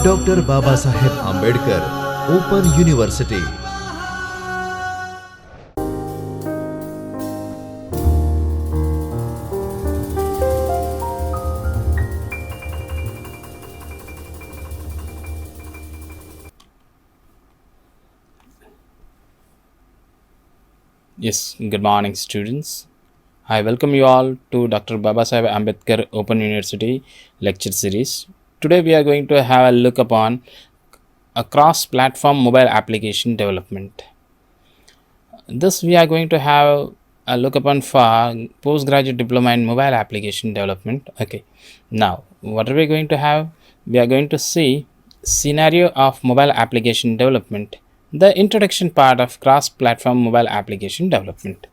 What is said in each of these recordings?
Dr. Babasaheb Ambedkar Open University. Yes, good morning, students. I welcome you all to Dr. Babasaheb Ambedkar Open University lecture series. Today, we are going to have a look upon a cross-platform mobile application development. This we are going to have a look upon for postgraduate diploma in mobile application development. Okay, now what are we going to have? We are going to see scenario of mobile application development, the introduction part of cross-platform mobile application development.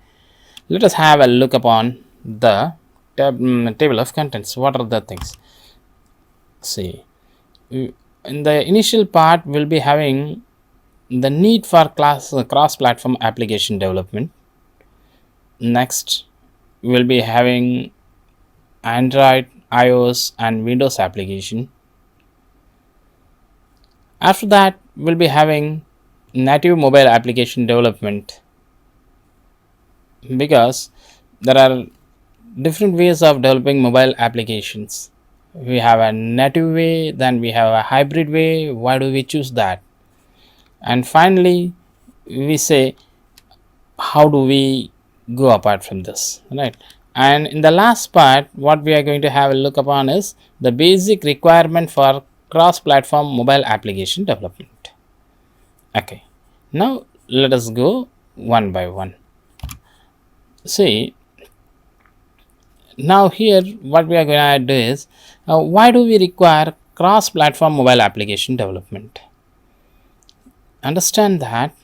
Let us have a look upon the table of contents. What are the things? See, in the initial part, we'll be having the need for cross-platform application development. Next, we'll be having Android, iOS, and Windows application. After that, we'll be having native mobile application development, because there are different ways of developing mobile applications. We have a native way, then we have a hybrid way. Why do we choose that? And finally, we say how do we go apart from this, right? And in the last part, what we are going to have a look upon is the basic requirement for cross-platform mobile application development. Okay, now let us go one by one. See, now here what we are going to do is why do we require cross-platform mobile application development? Understand that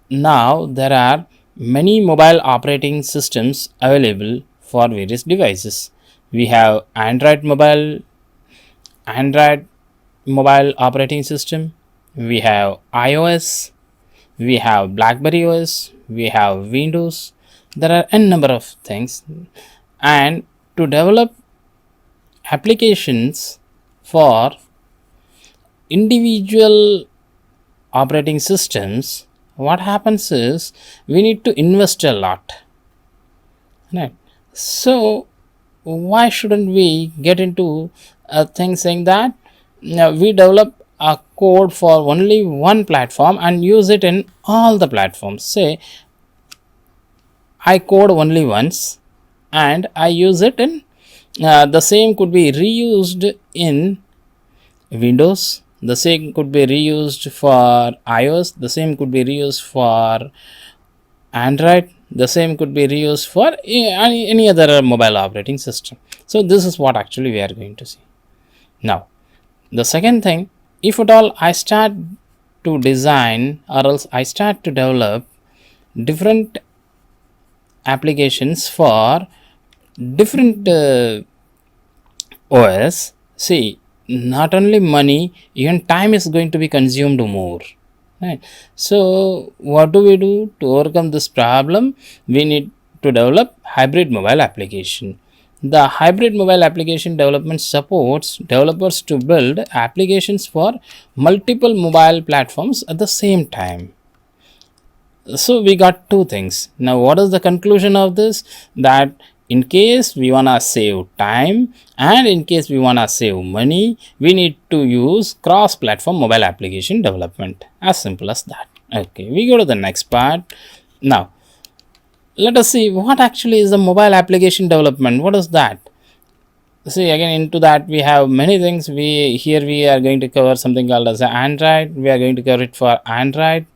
now there are many mobile operating systems available for various devices. We have Android mobile operating system, we have iOS, we have BlackBerry OS, we have Windows. There are n number of things, and to develop applications for individual operating systems, what happens is we need to invest a lot, right? So why shouldn't we get into a thing saying that we develop a code for only one platform and use it in all the platforms? Say I code only once and I use it in the same could be reused in Windows, the same could be reused for iOS, the same could be reused for Android, the same could be reused for any other mobile operating system. So this is what actually we are going to see. Now, the second thing, if at all I start to design or else I start to develop different applications for different OS, see, not only money, even time is going to be consumed more, right? So what do we do to overcome this problem? We need to develop hybrid mobile application. The hybrid mobile application development supports developers to build applications for multiple mobile platforms at the same time. So we got two things. Now what is the conclusion of this? That in case we wanna save time and in case we wanna save money, we need to use cross-platform mobile application development. As simple as that. Okay, we go to the next part. Now let us see what actually is the mobile application development. What is that? See, again, into that we have many things. We are going to cover something called as Android. We are going to cover it for Android,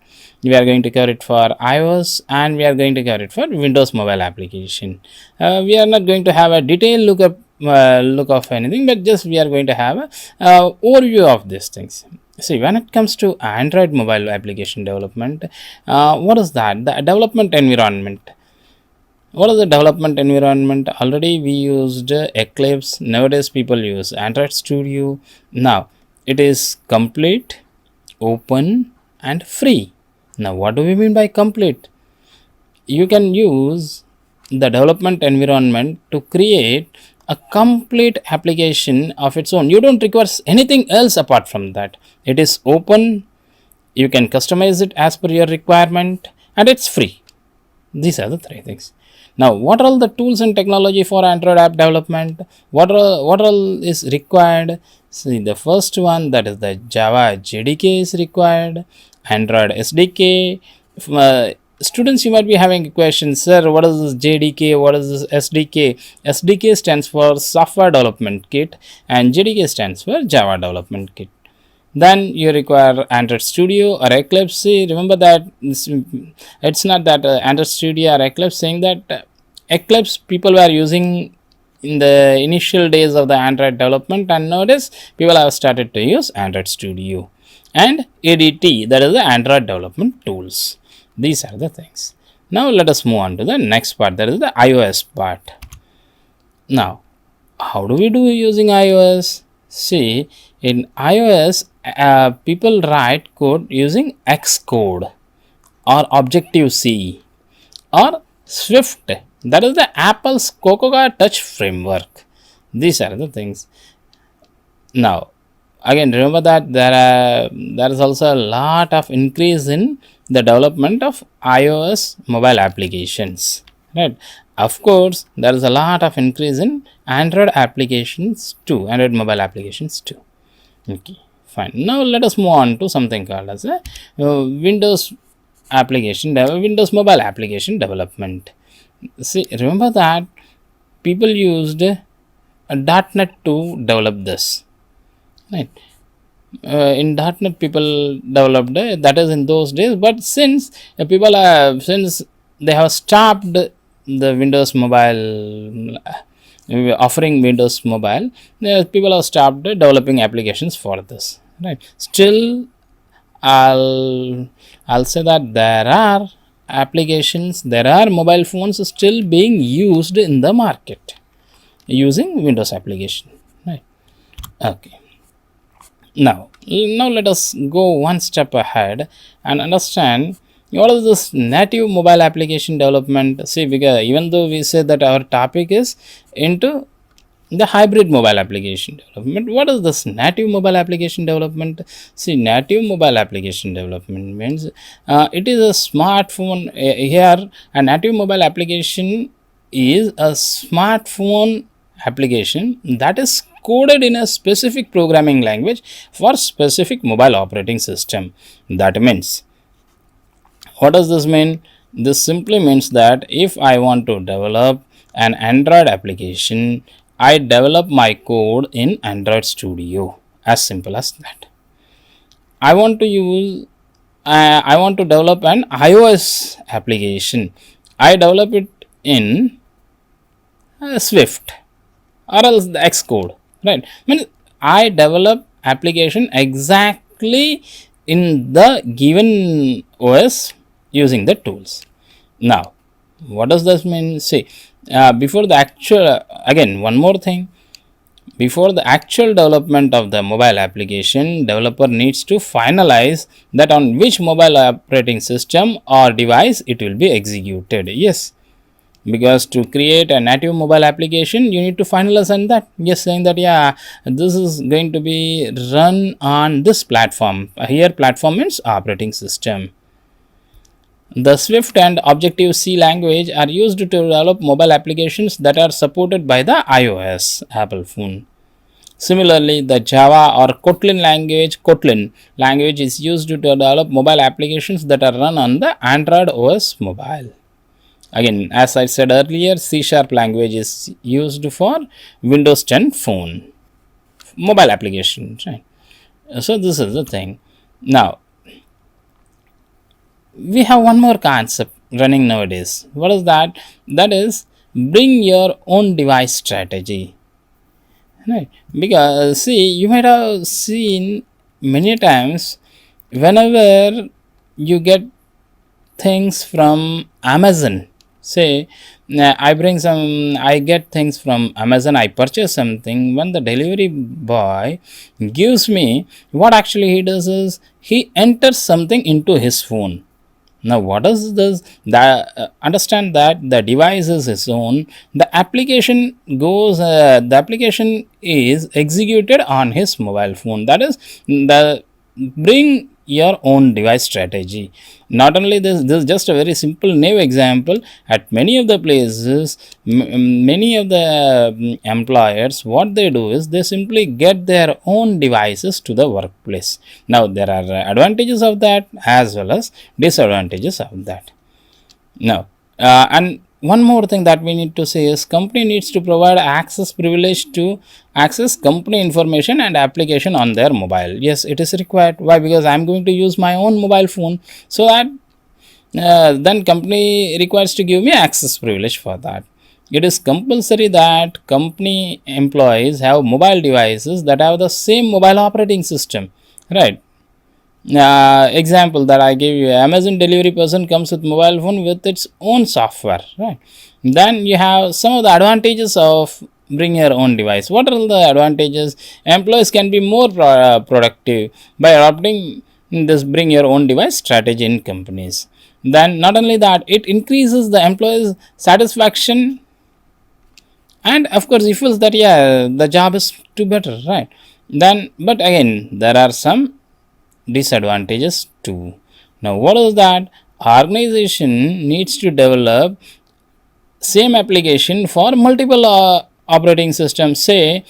we are going to cover it for iOS, and we are going to cover it for Windows mobile application. We are not going to have a detailed look of anything, but just we are going to have a overview of these things. See, when it comes to Android mobile application development, what is that? The development environment. What is the development environment? Already we used Eclipse. Nowadays people use Android Studio. Now it is complete, open, and free. Now what do we mean by complete? You can use the development environment to create a complete application of its own. You don't require anything else apart from that. It is open, you can customize it as per your requirement, and it's free. These are the three things. Now, what are all the tools and technology for Android app development? What all is required? See, the first one, that is the Java JDK is required, Android SDK. Students, you might be having a question, sir, what is this JDK? What is this SDK? SDK stands for Software Development Kit, and JDK stands for Java Development Kit. Then you require Android Studio or Eclipse. See, remember that it's not that Android Studio or Eclipse, saying that Eclipse people were using in the initial days of the Android development, and nowadays people have started to use Android Studio and ADT, that is the Android development tools. These are the things. Now let us move on to the next part, that is the iOS part. Now, how do we do using iOS? See, in iOS, people write code using Xcode or Objective-C or Swift. That is the Apple's Cocoa Touch framework. These are the things. Now, again, remember that there is also a lot of increase in the development of iOS mobile applications. Right? Of course, there is a lot of increase in Android applications too, Android mobile applications too. Okay, fine. Now let us move on to something called as a Windows Windows mobile application development. See, remember that people used a .NET to develop this, right? In .NET people developed that is in those days, but since since they have stopped the Windows mobile offering Windows mobile, people have stopped developing applications for this, right? Still, I'll say that there are applications, there are mobile phones still being used in the market using Windows application, right? Okay. Now let us go one step ahead and understand what is this native mobile application development. See, because even though we say that our topic is into the hybrid mobile application development, what is this native mobile application development? See, native mobile application development means it is a smartphone. Here, a native mobile application is a smartphone application that is coded in a specific programming language for specific mobile operating system. That means, what does this mean? This simply means that if I want to develop an Android application, I develop my code in Android Studio. As simple as that. I want to develop an iOS application. I develop it in Swift or else the Xcode, right? Means I develop application exactly in the given OS using the tools. Now, what does this mean? See, before the actual, again, one more thing, before the actual development of the mobile application, developer needs to finalize that on which mobile operating system or device it will be executed. Yes, because to create a native mobile application, you need to finalize on that. Yes, saying that, yeah, this is going to be run on this platform. Here, platform means operating system. The Swift and Objective-C language are used to develop mobile applications that are supported by the iOS Apple phone. Similarly, the Java or Kotlin language is used to develop mobile applications that are run on the Android OS mobile. Again, as I said earlier, C# language is used for Windows 10 phone mobile application, right? So this is the thing. Now, we have one more concept running nowadays. What is that? That is, bring your own device strategy, right? Because see, you might have seen many times whenever you get things from Amazon. Say, I get things from Amazon, I purchase something. When the delivery boy gives me, what actually he does is he enters something into his phone. Now what is this? Understand that the device is its own. The application the application is executed on his mobile phone. That is the bring your own device strategy. Not only this is just a very simple new example. At many of the places, many of the employers, what they do is they simply get their own devices to the workplace. Now there are advantages of that as well as disadvantages of that. Now and one more thing that we need to say is company needs to provide access privilege to access company information and application on their mobile. Yes, it is required. Why? Because I am going to use my own mobile phone, so that then company requires to give me access privilege for that. It is compulsory that company employees have mobile devices that have the same mobile operating system, right? Example that I gave you, Amazon delivery person comes with mobile phone with its own software, right? Then you have some of the advantages of bring your own device. What are the advantages? Employees can be more productive by adopting this bring your own device strategy in companies. Then not only that, it increases the employees satisfaction, and of course he feels that yeah, the job is too better, right? Then but again there are some disadvantages too. Now what is that? Organization needs to develop same application for multiple operating systems. Say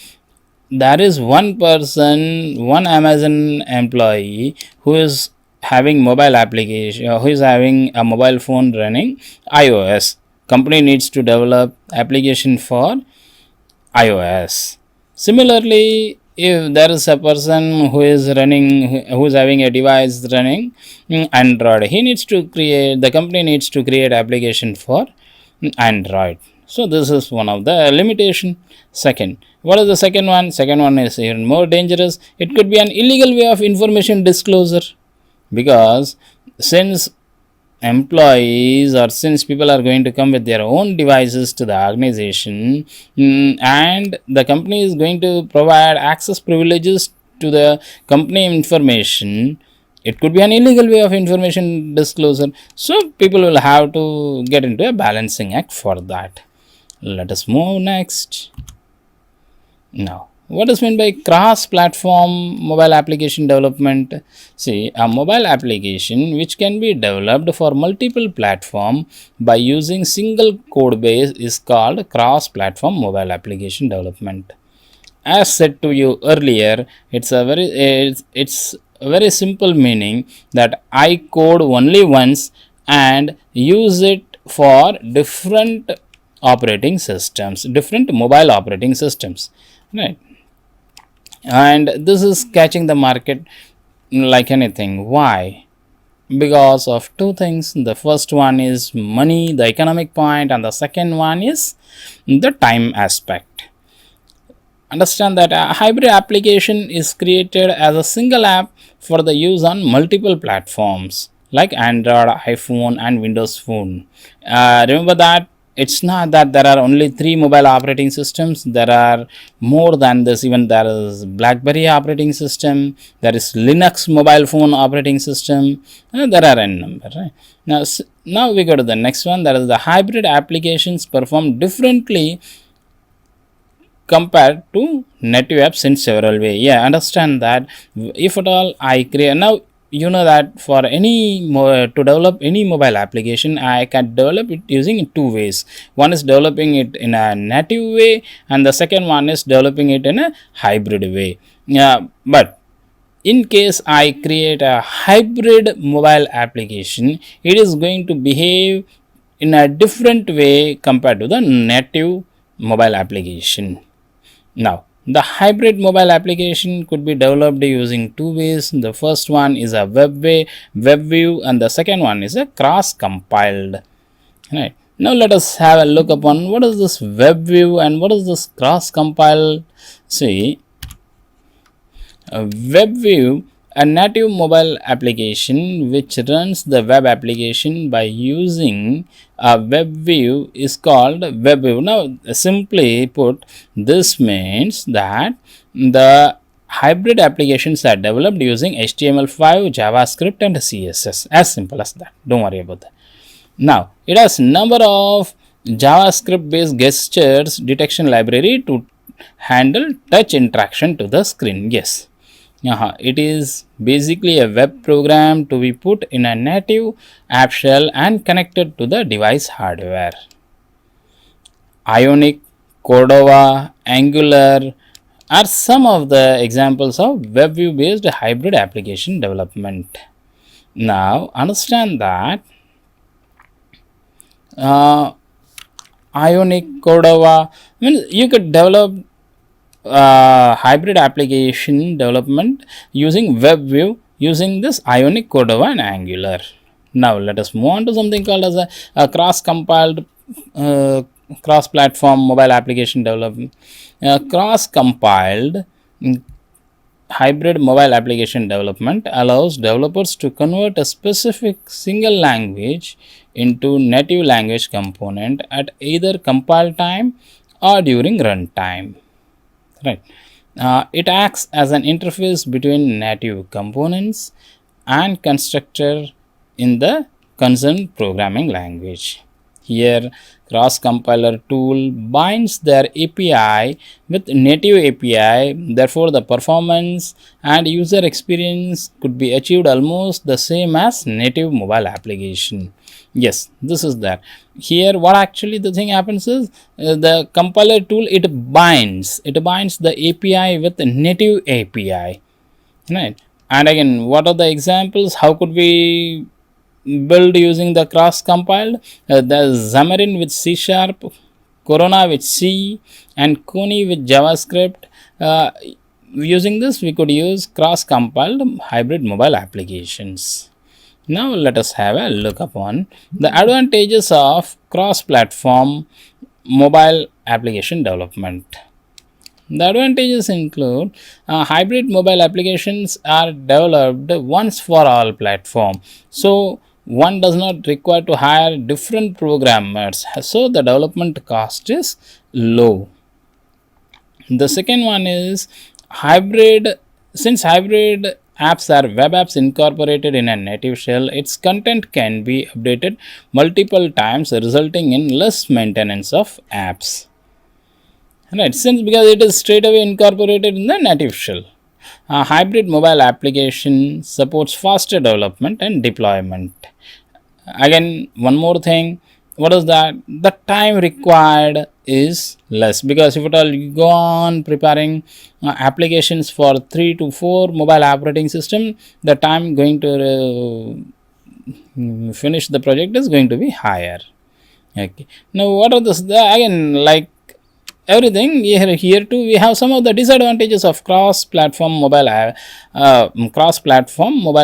there is one person, one Amazon employee who is having mobile application, who is having a mobile phone running iOS. Company needs to develop application for iOS. Similarly, if there is a person who is having a device running Android, the company needs to create application for Android. So this is one of the limitation. Second, what is the second one? Second one is even more dangerous. It could be an illegal way of information disclosure, because since employees or since people are going to come with their own devices to the organization, and the company is going to provide access privileges to the company information, it could be an illegal way of information disclosure. So people will have to get into a balancing act for that. Let us move next. Now what is meant by cross-platform mobile application development? See, a mobile application which can be developed for multiple platforms by using single code base is called cross-platform mobile application development. As said to you earlier, it's a very simple meaning that I code only once and use it for different operating systems, different mobile operating systems, right? And this is catching the market like anything. Why? Because of two things. The first one is money, the economic point, and the second one is the time aspect. Understand that a hybrid application is created as a single app for the use on multiple platforms like Android, iPhone, and Windows Phone. Remember that it's not that there are only 3 mobile operating systems. There are more than this. Even there is BlackBerry operating system, there is Linux mobile phone operating system, there are n number, right? Now we go to the next one. That is the hybrid applications perform differently compared to native apps in several ways. Yeah, understand that. If at all I create now, you know that for to develop any mobile application, I can develop it using two ways. One is developing it in a native way, and the second one is developing it in a hybrid way. Yeah, but in case I create a hybrid mobile application, it is going to behave in a different way compared to the native mobile application. Now the hybrid mobile application could be developed using two ways. The first one is a web view, and the second one is a cross compiled. Right. Now let us have a look upon what is this web view and what is this cross compiled. See, a web view, a native mobile application which runs the web application by using a web view is called web view. Now simply put, this means that the hybrid applications are developed using HTML5, JavaScript, and CSS. As simple as that. Don't worry about that. Now, it has number of JavaScript based gestures detection library to handle touch interaction to the screen. Yes. It is basically a web program to be put in a native app shell and connected to the device hardware. Ionic, Cordova, Angular are some of the examples of WebView based hybrid application development. Now, understand that Ionic, Cordova, means you could develop hybrid application development using WebView using this Ionic, Cordova, and Angular. Now, let us move on to something called as a cross-compiled cross-platform mobile application development. Cross-compiled hybrid mobile application development allows developers to convert a specific single language into native language component at either compile time or during runtime. Right. It acts as an interface between native components and constructor in the concerned programming language. Here, cross compiler tool binds their API with native API, therefore, the performance and user experience could be achieved almost the same as native mobile application. Yes, this is that. Here, what actually the thing happens is the compiler tool it binds the API with the native API, right? And again, what are the examples? How could we build using the cross compiled? The Xamarin with C Sharp, Corona with C, and Kony with JavaScript. Using this, we could use cross compiled hybrid mobile applications. Now, let us have a look upon the advantages of cross-platform mobile application development. The advantages include hybrid mobile applications are developed once for all platform. So, one does not require to hire different programmers. So, the development cost is low. The second one is hybrid. Since hybrid apps are web apps incorporated in a native shell, its content can be updated multiple times, resulting in less maintenance of apps. Right, since because it is straight away incorporated in the native shell. A hybrid mobile application supports faster development and deployment. Again, one more thing, what is that? The time required is less, because if at all you go on preparing applications for 3 to 4 mobile operating system, the time going to finish the project is going to be higher. Okay. Now, what are this? Again, like everything here too, we have some of the disadvantages of cross-platform mobile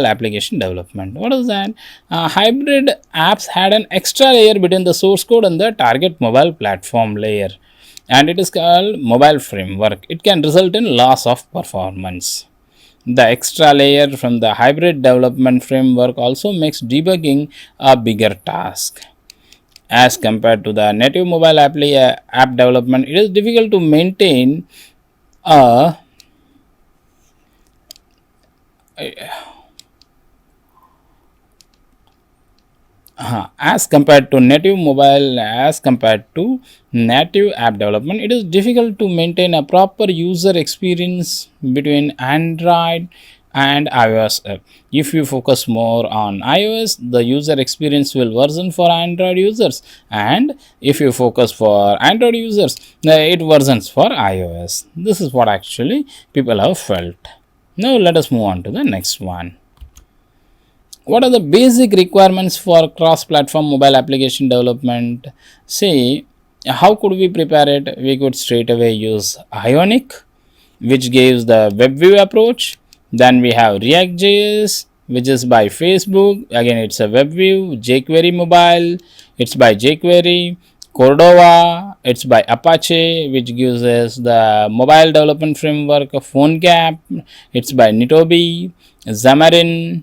application development. What is that? Hybrid apps had an extra layer between the source code and the target mobile platform layer, and it is called mobile framework. It can result in loss of performance. The extra layer from the hybrid development framework also makes debugging a bigger task. As compared to the native mobile app development, it is difficult to maintain as compared to native app development, it is difficult to maintain a proper user experience between Android and iOS app. If you focus more on iOS, the user experience will worsen for Android users, and if you focus for Android users, it worsens for iOS. This is what actually people have felt. Now, let us move on to the next one. What are the basic requirements for cross-platform mobile application development? See, how could we prepare it? We could straight away use Ionic, which gives the WebView approach. Then we have React.js, which is by Facebook. Again, it's a WebView. jQuery Mobile, it's by jQuery. Cordova, it's by Apache, which gives us the mobile development framework. PhoneGap, it's by Nitobi. Xamarin,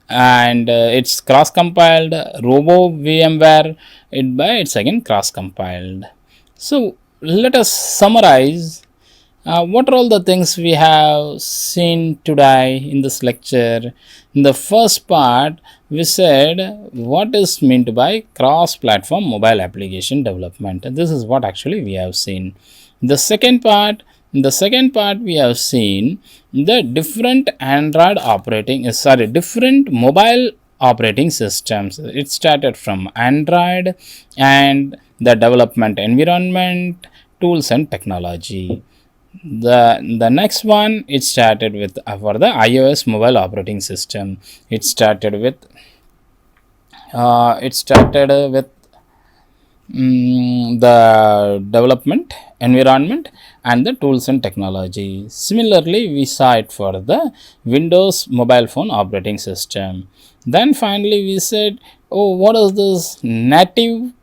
and it's cross compiled. Robo VMware, it's again cross compiled. So let us summarize What are all the things we have seen today in this lecture? In the first part, we said what is meant by cross-platform mobile application development. And this is what actually we have seen. In the second part, we have seen the different different mobile operating systems. It started from Android and the development environment, tools and technology. The next one, it started with for the iOS mobile operating system. It started with the development environment and the tools and technology. Similarly, we saw it for the Windows mobile phone operating system. Then finally we said, oh, what is this native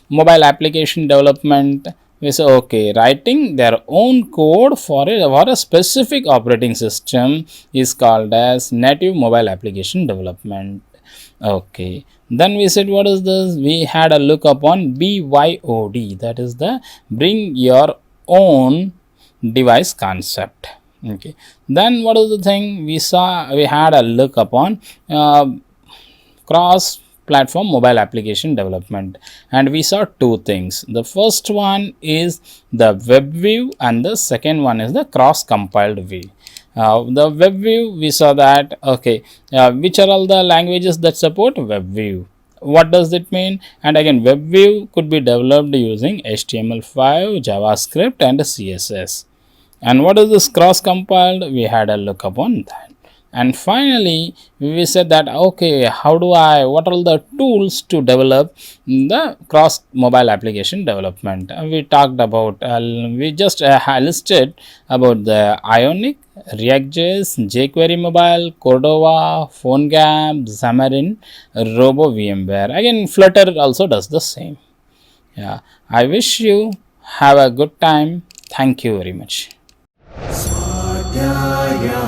mobile application development? We say, okay, writing their own code for a specific operating system is called as native mobile application development. Okay, then we said, what is this? We had a look upon BYOD, that is the bring your own device concept. Okay, then what is the thing we saw? We had a look upon cross platform mobile application development, and we saw two things. The first one is the web view and the second one is the cross compiled view. The web view, we saw that, okay, which are all the languages that support web view, what does it mean? And again, web view could be developed using HTML5, JavaScript and CSS. And what is this cross compiled? We had a look upon that. And finally, we said that, okay, what are the tools to develop the cross mobile application development? We talked about, we just listed about the Ionic, React.js, jQuery Mobile, Cordova, PhoneGap, Xamarin, Robo VMware. Again, Flutter also does the same. Yeah, I wish you have a good time. Thank you very much. स्वाध्यायः